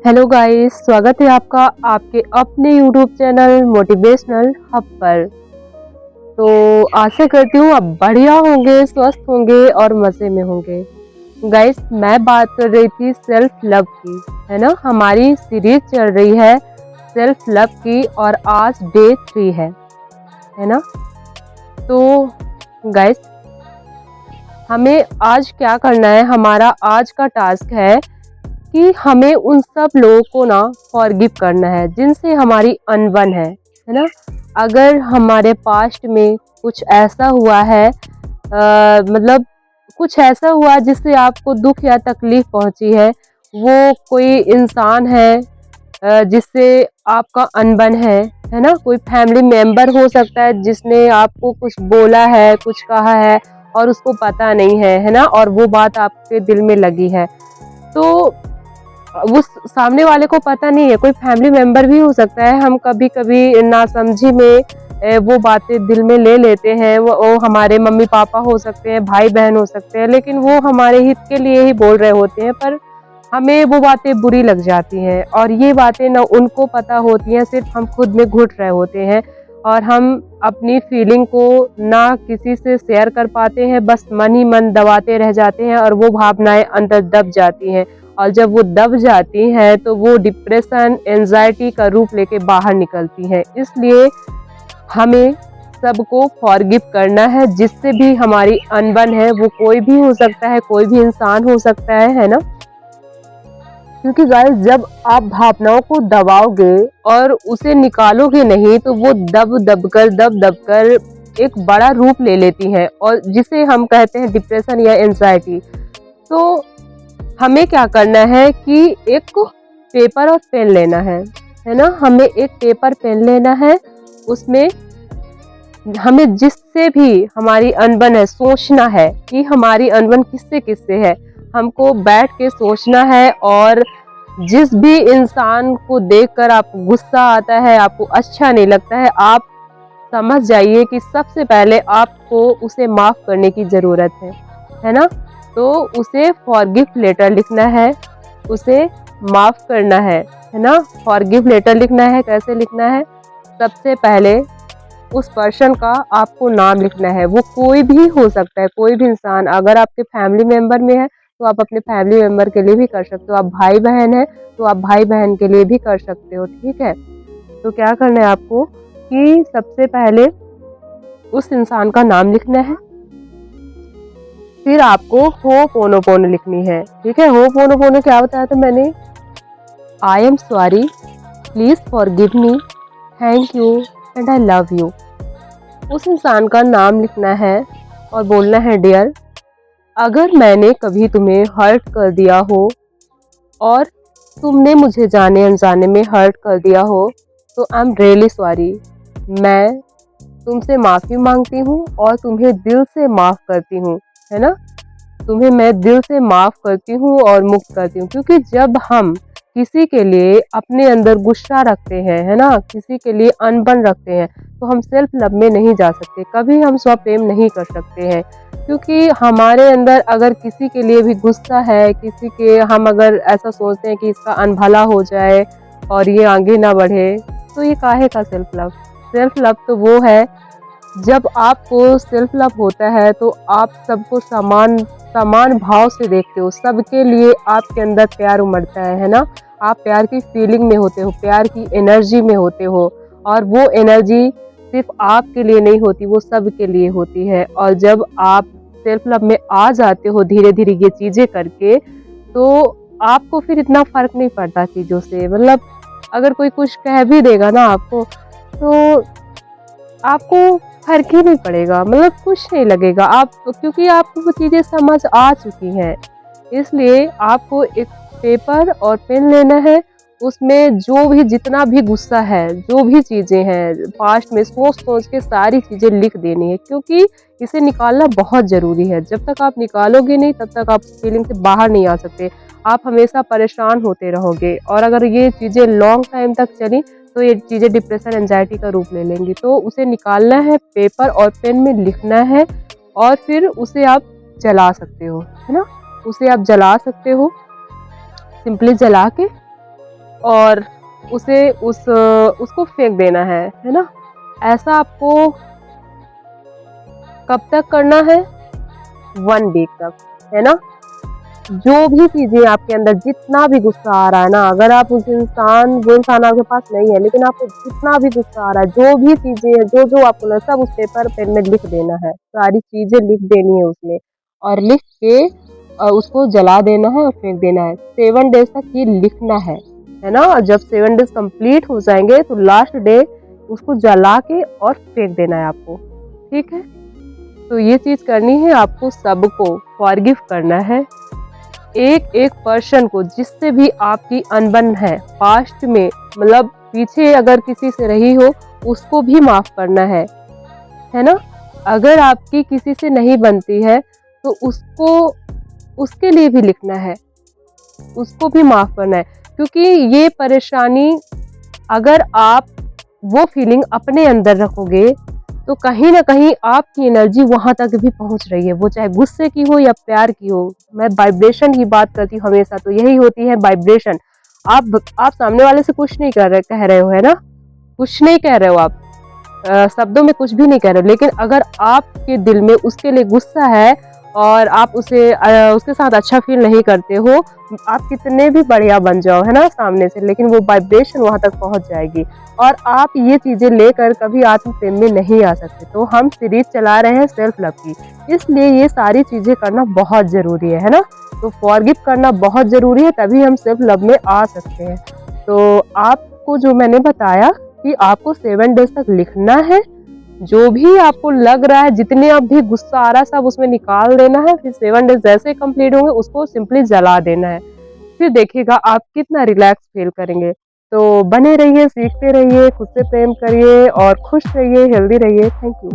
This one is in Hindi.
हेलो गाइस, स्वागत है आपका आपके अपने यूट्यूब चैनल मोटिवेशनल हब पर। तो आशा करती हूँ आप बढ़िया होंगे, स्वस्थ होंगे और मज़े में होंगे। गाइस, मैं बात कर रही थी सेल्फ लव की, है ना। हमारी सीरीज चल रही है सेल्फ लव की और आज डे 3 है ना। तो गाइस, हमें आज क्या करना है, हमारा आज का टास्क है कि हमें उन सब लोगों को ना फॉरगिव करना है जिनसे हमारी अनबन है ना। अगर हमारे पास्ट में कुछ ऐसा हुआ है, मतलब कुछ ऐसा हुआ जिससे आपको दुख या तकलीफ पहुंची है, वो कोई इंसान है जिससे आपका अनबन है ना। कोई फैमिली मेंबर हो सकता है जिसने आपको कुछ बोला है, कुछ कहा है और उसको पता नहीं है ना, और वो बात आपके दिल में लगी है। तो उस सामने वाले को पता नहीं है, कोई फैमिली मेंबर भी हो सकता है। हम कभी कभी नासमझी में वो बातें दिल में ले लेते हैं। वो हमारे मम्मी पापा हो सकते हैं, भाई बहन हो सकते हैं, लेकिन वो हमारे हित के लिए ही बोल रहे होते हैं, पर हमें वो बातें बुरी लग जाती हैं। और ये बातें ना उनको पता होती हैं, सिर्फ हम खुद में घुट रहे होते हैं और हम अपनी फीलिंग को ना किसी से शेयर कर पाते हैं, बस मन ही मन दबाते रह जाते हैं और वो भावनाएं अंदर दब जाती हैं। और जब वो दब जाती हैं तो वो डिप्रेशन, एंजाइटी का रूप लेके बाहर निकलती हैं। इसलिए हमें सबको फॉरगिव करना है, जिससे भी हमारी अनबन है, वो कोई भी हो सकता है, कोई भी इंसान हो सकता है ना। क्योंकि गाइस, जब आप भावनाओं को दबाओगे और उसे निकालोगे नहीं तो वो दब कर एक बड़ा रूप ले लेती है, और जिसे हम कहते हैं डिप्रेशन या एंजाइटी। तो हमें क्या करना है कि एक पेपर और पेन लेना है ना। हमें एक पेपर पेन लेना है, उसमें हमें जिससे भी हमारी अनबन है सोचना है कि हमारी अनबन किससे किससे है। हमको बैठ के सोचना है, और जिस भी इंसान को देखकर आपको गुस्सा आता है, आपको अच्छा नहीं लगता है, आप समझ जाइए कि सबसे पहले आपको उसे माफ़ करने की ज़रूरत है ना। तो उसे फॉरगिव लेटर लिखना है, उसे माफ़ करना है ना। फॉरगिव लेटर लिखना है, कैसे लिखना है? सबसे पहले उस पर्सन का आपको नाम लिखना है। वो कोई भी हो सकता है, कोई भी इंसान। अगर आपके फैमिली मेंबर में है तो आप अपने फैमिली मेंबर के लिए भी कर सकते हो। आप भाई बहन है तो आप भाई बहन के लिए भी कर सकते हो, ठीक है। तो क्या करना है आपको कि सबसे पहले उस इंसान का नाम लिखना है, फिर आपको होपोनोपोनो लिखनी है, ठीक है। होपोनोपोनो क्या बताया था मैंने? I am sorry, please forgive me, thank you and I love you. उस इंसान का नाम लिखना है और बोलना है, डियर, अगर मैंने कभी तुम्हें हर्ट कर दिया हो और तुमने मुझे जाने अनजाने में हर्ट कर दिया हो, तो आई एम रियली सॉरी। मैं तुमसे माफ़ी मांगती हूँ और तुम्हें दिल से माफ़ करती हूँ, है ना। तुम्हें मैं दिल से माफ़ करती हूँ और मुक्त करती हूँ। क्योंकि जब हम किसी के लिए अपने अंदर गुस्सा रखते हैं, है ना, किसी के लिए अनबन रखते हैं, तो हम सेल्फ लव में नहीं जा सकते, कभी हम स्व प्रेम नहीं कर सकते हैं। क्योंकि हमारे अंदर अगर किसी के लिए भी गुस्सा है, किसी के हम अगर ऐसा सोचते हैं कि इसका अनभला हो जाए और ये आगे ना बढ़े, तो ये काहे का सेल्फ लव? सेल्फ लव तो वो है, जब आपको सेल्फ लव होता है तो आप सबको समान समान भाव से देखते हो, सबके लिए आपके अंदर प्यार उमड़ता है ना। आप प्यार की फीलिंग में होते हो, प्यार की एनर्जी में होते हो, और वो एनर्जी सिर्फ आपके लिए नहीं होती, वो सबके लिए होती है। और जब आप सेल्फ लव में आ जाते हो धीरे धीरे ये चीज़ें करके, तो आपको फिर इतना फर्क नहीं पड़ता चीज़ों से। मतलब अगर कोई कुछ कह भी देगा ना आपको, तो आपको फ़र्क ही नहीं पड़ेगा, मतलब कुछ नहीं लगेगा आप, क्योंकि आपको वो चीज़ें समझ आ चुकी हैं। इसलिए आपको एक पेपर और पेन लेना है, उसमें जो भी जितना भी गुस्सा है, जो भी चीज़ें हैं पास्ट में, सोच-सोच के सारी चीज़ें लिख देनी है, क्योंकि इसे निकालना बहुत ज़रूरी है। जब तक आप निकालोगे नहीं, तब तक आप फीलिंग से बाहर नहीं आ सकते। आप हमेशा परेशान होते रहोगे, और अगर ये चीज़ें लॉन्ग टाइम तक चली तो ये चीज़ें डिप्रेशन, एंजाइटी का रूप ले लेंगी। तो उसे निकालना है, पेपर और पेन में लिखना है, और फिर उसे आप जला सकते हो, है ना। उसे आप जला सकते हो, सिंपली जला के और उसको फेंक देना है ना। ऐसा आपको कब तक करना है? 1 वीक तक, है ना। जो भी चीजें आपके अंदर, जितना भी गुस्सा आ रहा है ना, अगर आप वो इंसान आपके पास नहीं है, लेकिन आपको जितना भी गुस्सा आ रहा है, जो भी चीजें हैं, जो जो आपको ना, सब उस पेपर पेन में लिख देना है, सारी चीजें लिख देनी है उसमें, और लिख के उसको जला देना है और फेंक देना है। 7 डेज तक ये लिखना है ना। जब 7 डेज कंप्लीट हो जाएंगे तो लास्ट डे उसको जला के और फेंक देना है आपको, ठीक है। तो ये चीज करनी है आपको, सबको फॉरगिव करना है, एक एक पर्सन को जिससे भी आपकी अनबन है पास्ट में, मतलब पीछे अगर किसी से रही हो, उसको भी माफ करना है ना। अगर आपकी किसी से नहीं बनती है तो उसके लिए भी लिखना है, उसको भी माफ करना है। क्योंकि ये परेशानी, अगर आप वो फीलिंग अपने अंदर रखोगे तो कहीं ना कहीं आपकी एनर्जी वहां तक भी पहुंच रही है, वो चाहे गुस्से की हो या प्यार की हो। मैं वाइब्रेशन की बात करती हूँ हमेशा, तो यही होती है वाइब्रेशन। आप सामने वाले से कुछ नहीं कह रहे हो, है ना, कुछ नहीं कह रहे हो आप, शब्दों में कुछ भी नहीं कह रहे हो, लेकिन अगर आपके दिल में उसके लिए गुस्सा है और आप उसके साथ अच्छा फील नहीं करते हो, आप कितने भी बढ़िया बन जाओ, है ना, सामने से, लेकिन वो वाइब्रेशन वहां तक पहुंच जाएगी और आप ये चीजें लेकर कभी आत्म प्रेम में नहीं आ सकते। तो हम सीरीज चला रहे हैं सेल्फ लव की, इसलिए ये सारी चीजें करना बहुत जरूरी है ना। तो फॉरगिव करना बहुत जरूरी है, तभी हम सेल्फ लव में आ सकते हैं। तो आपको जो मैंने बताया कि आपको 7 डेज तक लिखना है, जो भी आपको लग रहा है, जितने अब भी गुस्सा आ रहा है, सब उसमें निकाल देना है। फिर 7 डेज जैसे कंप्लीट होंगे उसको सिंपली जला देना है। फिर देखिएगा आप कितना रिलैक्स फील करेंगे। तो बने रहिए, सीखते रहिए, खुद से प्रेम करिए और खुश रहिए, हेल्दी रहिए। Thank you.